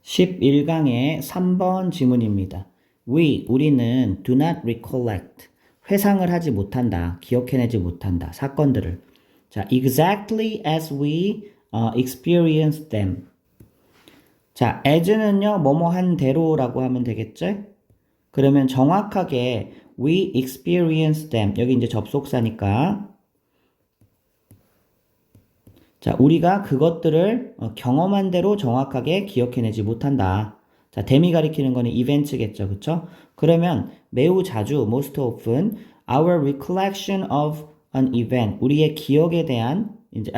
11강의 3번 지문입니다. 우리는 do not recollect, 회상을 하지 못한다, 기억해내지 못한다, 사건들을. 자, exactly as we experience them. 자, as는요, 뭐뭐 한 대로라고 하면 되겠죠? 그러면 정확하게 we experience them, 여기 이제 접속사니까. 자, 우리가 그것들을 경험한 대로 정확하게 기억해내지 못한다. 자, 댐이 가리키는 거는 이벤트겠죠. 그쵸? 그러면 매우 자주, most often, our recollection of an event, 우리의 기억에 대한, 이제,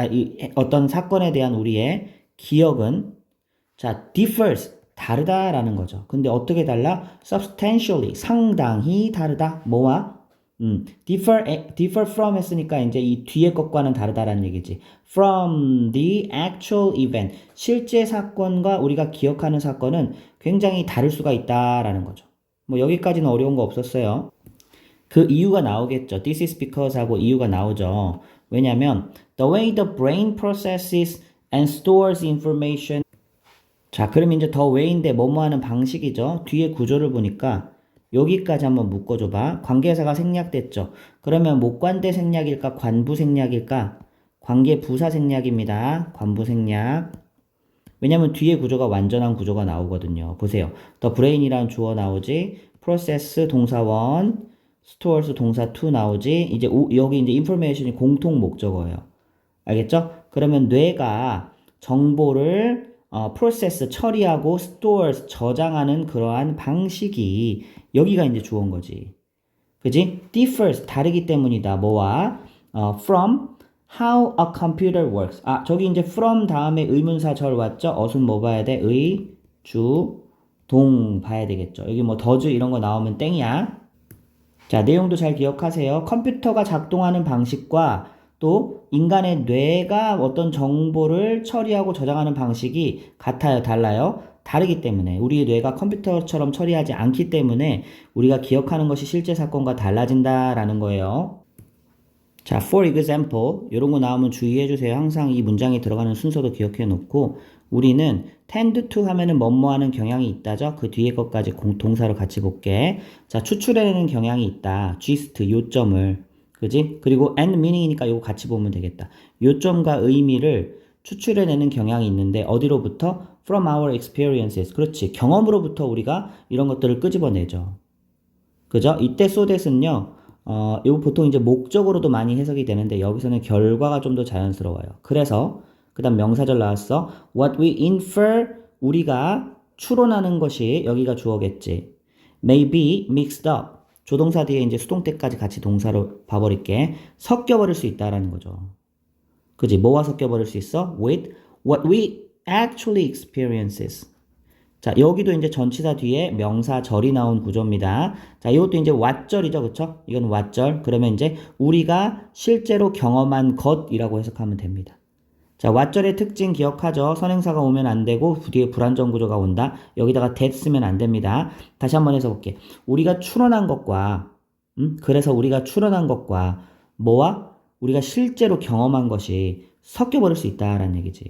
어떤 사건에 대한 우리의 기억은, 자, differs, 다르다라는 거죠. 근데 어떻게 달라? substantially, 상당히 다르다. 뭐와? differ from 했으니까 이제 이 뒤에 것과는 다르다라는 얘기지. From the actual event. 실제 사건과 우리가 기억하는 사건은 굉장히 다를 수가 있다라는 거죠. 뭐 여기까지는 어려운 거 없었어요. 그 이유가 나오겠죠. This is because 하고 이유가 나오죠. 왜냐면 the way the brain processes and stores information. 자, 그럼 이제 the way인데 뭐뭐 하는 방식이죠. 뒤에 구조를 보니까 여기까지 한번 묶어줘봐. 관계사가 생략됐죠. 그러면 목관대 생략일까? 관부 생략일까? 관계 부사 생략입니다. 관부 생략. 왜냐면 뒤에 구조가 완전한 구조가 나오거든요. 보세요. the brain이란 주어 나오지. process 동사원, stores 동사 to 나오지. 이제 여기 이제 information이 공통 목적어예요. 알겠죠? 그러면 뇌가 정보를 process 처리하고 stores 저장하는 그러한 방식이 여기가 이제 주어인 거지. 그지? differs 다르기 때문이다. 뭐와? from how a computer works. 아, 저기 이제 from 다음에 의문사 절 왔죠? 어순 뭐 봐야 돼? 의, 주, 동 봐야 되겠죠. 여기 뭐 does 이런 거 나오면 땡이야. 자, 내용도 잘 기억하세요. 컴퓨터가 작동하는 방식과 또 인간의 뇌가 어떤 정보를 처리하고 저장하는 방식이 같아요, 달라요? 다르기 때문에 우리의 뇌가 컴퓨터처럼 처리하지 않기 때문에 우리가 기억하는 것이 실제 사건과 달라진다라는 거예요. 자, for example, 이런 거 나오면 주의해 주세요. 항상 이 문장이 들어가는 순서도 기억해 놓고 우리는 tend to 하면은 뭐뭐 하는 경향이 있다죠? 그 뒤에 것까지 동사로 같이 볼게. 자, 추출해내는 경향이 있다. gist, 요점을. 그지? 그리고 and meaning이니까 이거 같이 보면 되겠다. 요점과 의미를 추출해내는 경향이 있는데 어디로부터? From our experiences. 그렇지. 경험으로부터 우리가 이런 것들을 끄집어내죠. 그죠? 이때 so that은요. 이거 보통 이제 목적으로도 많이 해석이 되는데 여기서는 결과가 좀 더 자연스러워요. 그래서 그 다음 명사절 나왔어. What we infer, 우리가 추론하는 것이 여기가 주어겠지. May be mixed up. 조동사 뒤에 이제 수동태까지 같이 동사로 봐버릴게. 섞여버릴 수 있다라는 거죠. 그지? 뭐와 섞여버릴 수 있어? With what we actually experiences. 자, 여기도 이제 전치사 뒤에 명사절이 나온 구조입니다. 자, 이것도 이제 what절이죠. 그쵸? 이건 what절. 그러면 이제 우리가 실제로 경험한 것이라고 해석하면 됩니다. 자, what절의 특징 기억하죠? 선행사가 오면 안 되고 뒤에 불안정 구조가 온다. 여기다가 that 쓰면 안 됩니다. 다시 한번 해서 볼게. 우리가 추론한 것과 그래서 우리가 추론한 것과 뭐와 우리가 실제로 경험한 것이 섞여버릴 수 있다라는 얘기지.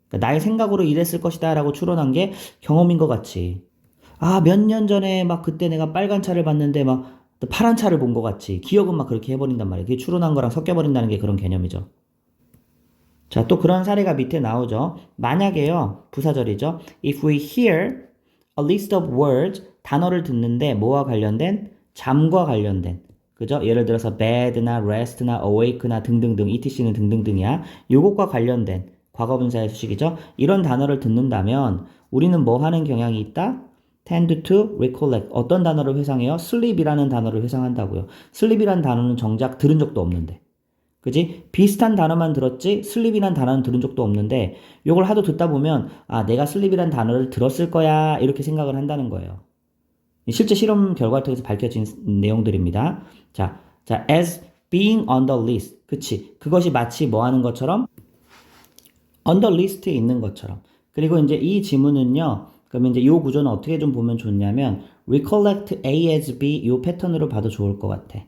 그러니까 나의 생각으로 이랬을 것이다 라고 추론한 게 경험인 것 같이. 아, 몇 년 전에 막 그때 내가 빨간 차를 봤는데 막 파란 차를 본 것 같이. 기억은 막 그렇게 해버린단 말이에요. 그게 추론한 거랑 섞여버린다는 게 그런 개념이죠. 자, 또 그런 사례가 밑에 나오죠. 만약에요, 부사절이죠. If we hear a list of words, 단어를 듣는데 뭐와 관련된? 잠과 관련된. 그죠? 예를 들어서 bed나 rest나 awake나 등등등, etc는 등등등이야. 요것과 관련된 과거분사의 수식이죠. 이런 단어를 듣는다면 우리는 뭐 하는 경향이 있다? tend to recollect. 어떤 단어를 회상해요? sleep이라는 단어를 회상한다고요. sleep이라는 단어는 정작 들은 적도 없는데. 그지? 비슷한 단어만 들었지 슬립이란 단어는 들은 적도 없는데 이걸 하도 듣다 보면 아, 내가 슬립이란 단어를 들었을 거야 이렇게 생각을 한다는 거예요. 실제 실험 결과를 통해서 밝혀진 내용들입니다. 자, as being on the list. 그치? 그것이 마치 뭐 하는 것처럼 on the list에 있는 것처럼. 그리고 이제 이 지문은요. 그러면 이제 이 구조는 어떻게 좀 보면 좋냐면 recollect A as B 이 패턴으로 봐도 좋을 것 같아.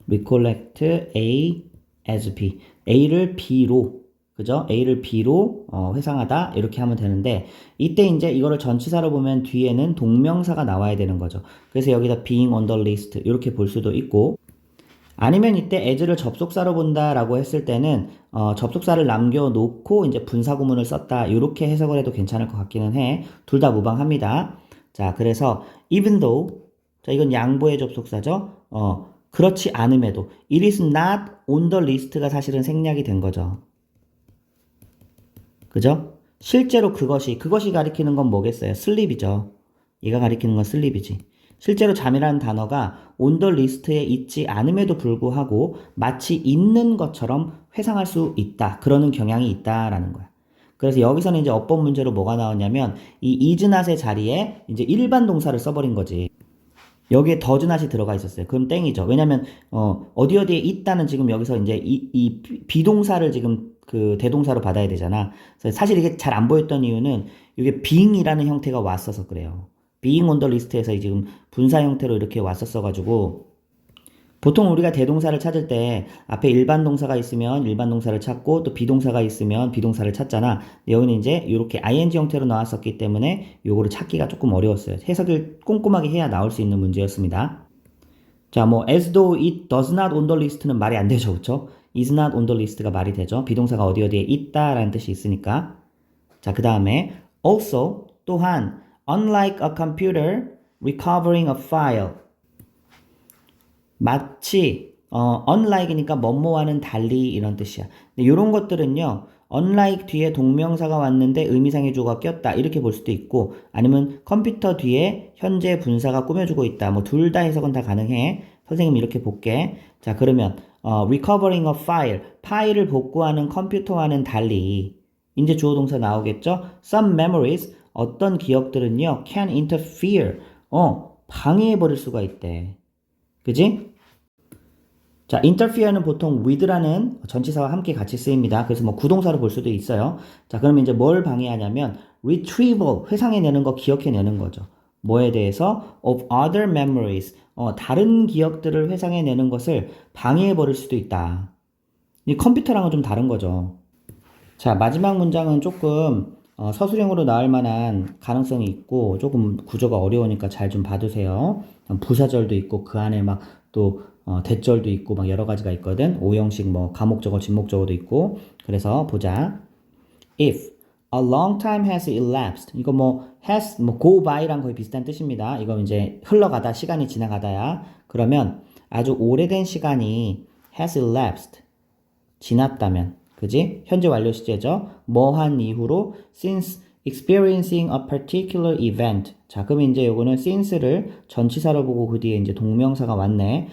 recollect A as B. A를 B로 그죠? A를 B로 회상하다 이렇게 하면 되는데 이때 이제 이거를 전치사로 보면 뒤에는 동명사가 나와야 되는 거죠. 그래서 여기다 being on the list 이렇게 볼 수도 있고 아니면 이때 as를 접속사로 본다라고 했을 때는 접속사를 남겨놓고 이제 분사구문을 썼다 이렇게 해석을 해도 괜찮을 것 같기는 해. 둘 다 무방합니다. 자, 그래서 even though 자 이건 양보의 접속사죠. 그렇지 않음에도 it is not on the list가 사실은 생략이 된 거죠. 그죠? 실제로 그것이 가리키는 건 뭐겠어요? 슬립이죠. 얘가 가리키는 건 슬립이지. 실제로 잠이라는 단어가 on the list에 있지 않음에도 불구하고 마치 있는 것처럼 회상할 수 있다. 그러는 경향이 있다라는 거야. 그래서 여기서는 이제 어법 문제로 뭐가 나왔냐면 이 is not의 자리에 이제 일반 동사를 써버린 거지. 여기에 does not이 들어가 있었어요. 그럼 땡이죠. 왜냐면 어디 어디에 있다는 지금 여기서 이제 이 비동사를 지금 그 대동사로 받아야 되잖아. 그래서 사실 이게 잘 안 보였던 이유는 이게 being이라는 형태가 왔어서 그래요. being on the list에서 지금 분사 형태로 이렇게 왔었어가지고 보통 우리가 대동사를 찾을 때 앞에 일반 동사가 있으면 일반 동사를 찾고 또 비동사가 있으면 비동사를 찾잖아. 여기는 이제 이렇게 ing 형태로 나왔었기 때문에 요거를 찾기가 조금 어려웠어요. 해석을 꼼꼼하게 해야 나올 수 있는 문제였습니다. 자, 뭐 as though it does not on the list는 말이 안 되죠. 그쵸? is not on the list가 말이 되죠. 비동사가 어디 어디에 있다라는 뜻이 있으니까. 자, 그 다음에 also 또한 unlike a computer recovering a file 마치 unlike이니까 뭐뭐와는 달리 이런 뜻이야. 근데 이런 것들은요. unlike 뒤에 동명사가 왔는데 의미상의 주어가 꼈다 이렇게 볼 수도 있고 아니면 컴퓨터 뒤에 현재 분사가 꾸며주고 있다. 뭐 둘 다 해석은 다 가능해. 선생님 이렇게 볼게. 자 그러면 recovering a file 파일을 복구하는 컴퓨터와는 달리 이제 주어 동사 나오겠죠? Some memories 어떤 기억들은요 can interfere 방해해 버릴 수가 있대. 그지? 자, interfere는 보통 with라는 전치사와 함께 같이 쓰입니다. 그래서 뭐 구동사로 볼 수도 있어요. 자, 그러면 이제 뭘 방해하냐면 retrieval, 회상해내는 거, 기억해내는 거죠. 뭐에 대해서? of other memories, 다른 기억들을 회상해내는 것을 방해해버릴 수도 있다. 이 컴퓨터랑은 좀 다른 거죠. 자, 마지막 문장은 조금 서술형으로 나올 만한 가능성이 있고 조금 구조가 어려우니까 잘 좀 봐두세요. 부사절도 있고 그 안에 막 또 대절도 있고 막 여러 가지가 있거든. 오형식 뭐 가목적어, 진목적어도 있고. 그래서 보자. If a long time has elapsed. 이거 뭐 has 뭐 go by랑 거의 비슷한 뜻입니다. 이거 이제 흘러가다 시간이 지나가다야. 그러면 아주 오래된 시간이 has elapsed. 지났다면. 그지? 현재 완료 시제죠. 뭐 한 이후로 since experiencing a particular event. 자, 그럼 이제 요거는 since를 전치사로 보고 그 뒤에 이제 동명사가 왔네.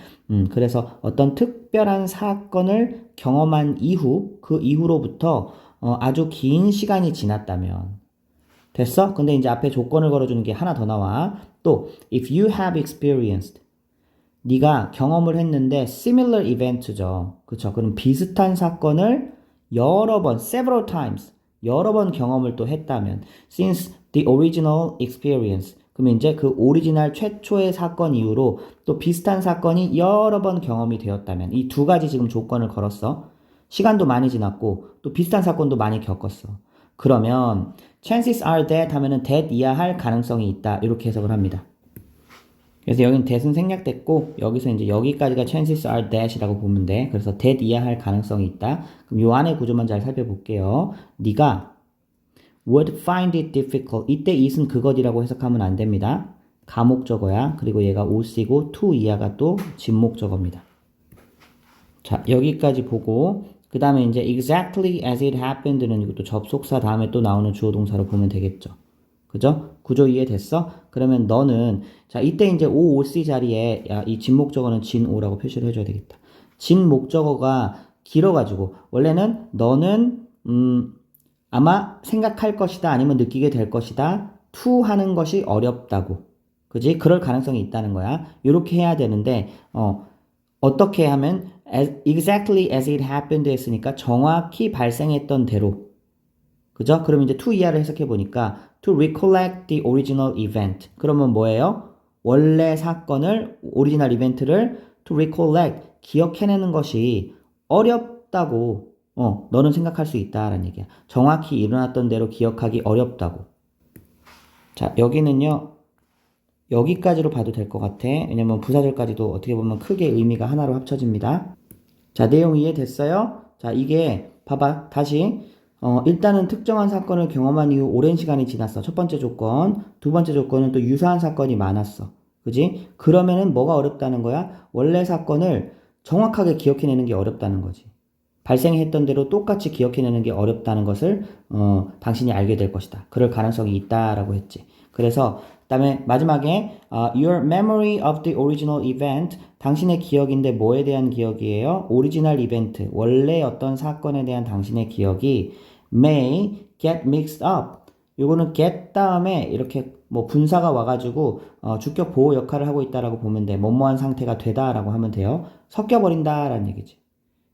그래서 어떤 특별한 사건을 경험한 이후, 그 이후로부터 아주 긴 시간이 지났다면. 됐어? 근데 이제 앞에 조건을 걸어주는 게 하나 더 나와. 또, if you have experienced. 네가 경험을 했는데 similar event죠. 그쵸? 그럼 비슷한 사건을 여러 번, several times, 여러 번 경험을 또 했다면 since the original experience 그러면 이제 그 오리지널 최초의 사건 이후로 또 비슷한 사건이 여러 번 경험이 되었다면 이 두 가지 지금 조건을 걸었어. 시간도 많이 지났고 또 비슷한 사건도 많이 겪었어. 그러면 chances are that 하면은 that 이하 할 가능성이 있다. 이렇게 해석을 합니다. 그래서 여기는 that은 생략됐고 여기서 이제 여기까지가 chances are that이라고 보면 돼. 그래서 that 이하 할 가능성이 있다. 그럼 요 안에 구조만 잘 살펴볼게요. 네가 would find it difficult. 이때 it은 그것이라고 해석하면 안 됩니다. 가목적어야. 그리고 얘가 OC고 to 이하가 또 진목적어입니다. 자, 여기까지 보고 그 다음에 이제 exactly as it happened는 이것도 접속사 다음에 또 나오는 주어 동사로 보면 되겠죠. 그죠? 구조 이해됐어? 그러면 너는 자 이때 이제 OOC 자리에 야, 이 진목적어는 진오라고 표시를 해줘야 되겠다. 진목적어가 길어가지고 원래는 너는 아마 생각할 것이다 아니면 느끼게 될 것이다 to 하는 것이 어렵다고 그지? 그럴 가능성이 있다는 거야. 이렇게 해야 되는데 어떻게 하면 exactly as it happened 했으니까 정확히 발생했던 대로 그죠? 그럼 이제 to 이하를 해석해 보니까 to recollect the original event. 그러면 뭐예요? 원래 사건을 오리지널 이벤트를 to recollect 기억해내는 것이 어렵다고 너는 생각할 수 있다라는 얘기야. 정확히 일어났던 대로 기억하기 어렵다고. 자, 여기는요. 여기까지로 봐도 될 것 같아. 왜냐면 부사절까지도 어떻게 보면 크게 의미가 하나로 합쳐집니다. 자, 내용 이해됐어요? 자, 이게 봐봐. 다시 일단은 특정한 사건을 경험한 이후 오랜 시간이 지났어. 첫 번째 조건. 두 번째 조건은 또 유사한 사건이 많았어. 그지? 그러면은 뭐가 어렵다는 거야? 원래 사건을 정확하게 기억해내는 게 어렵다는 거지. 발생했던 대로 똑같이 기억해내는 게 어렵다는 것을 당신이 알게 될 것이다. 그럴 가능성이 있다라고 했지. 그래서 그다음에 마지막에 your memory of the original event 당신의 기억인데 뭐에 대한 기억이에요? 오리지널 이벤트 원래 어떤 사건에 대한 당신의 기억이 may get mixed up. 요거는 get 다음에 이렇게 뭐 분사가 와가지고 주격 보호 역할을 하고 있다라고 보면 돼. 뭐뭐한 상태가 되다라고 하면 돼요. 섞여버린다라는 얘기지.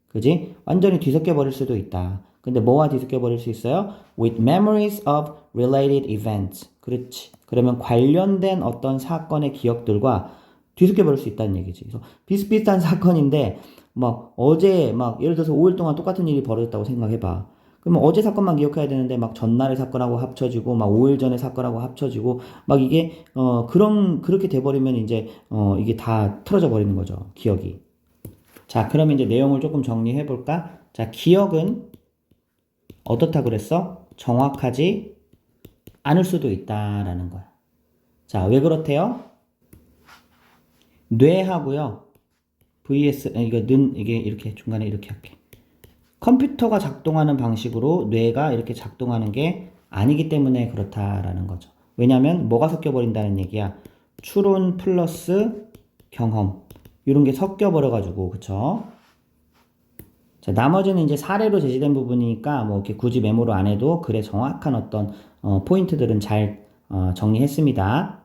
그지? 완전히 뒤섞여 버릴 수도 있다. 근데 뭐와 뒤섞여 버릴 수 있어요? With memories of related events. 그렇지. 그러면 관련된 어떤 사건의 기억들과 뒤섞여 버릴 수 있다는 얘기지. 그래서 비슷비슷한 사건인데 막 어제 막 예를 들어서 5일 동안 똑같은 일이 벌어졌다고 생각해 봐. 그러면 어제 사건만 기억해야 되는데 막 전날의 사건하고 합쳐지고 막 5일 전의 사건하고 합쳐지고 막 이게 그렇게 돼 버리면 이제 이게 다 틀어져 버리는 거죠. 기억이. 자, 그러면 이제 내용을 조금 정리해 볼까? 자, 기억은 어떻다 그랬어? 정확하지 않을 수도 있다라는 거야. 자, 왜 그렇대요? 뇌하고요. 이게 이렇게 중간에 이렇게 할게. 컴퓨터가 작동하는 방식으로 뇌가 이렇게 작동하는 게 아니기 때문에 그렇다라는 거죠. 왜냐면 뭐가 섞여버린다는 얘기야. 추론 플러스 경험. 이런 게 섞여버려가지고, 그쵸? 자, 나머지는 이제 사례로 제시된 부분이니까 뭐 이렇게 굳이 메모로 안 해도 글의 정확한 어떤 포인트들은 잘 정리했습니다.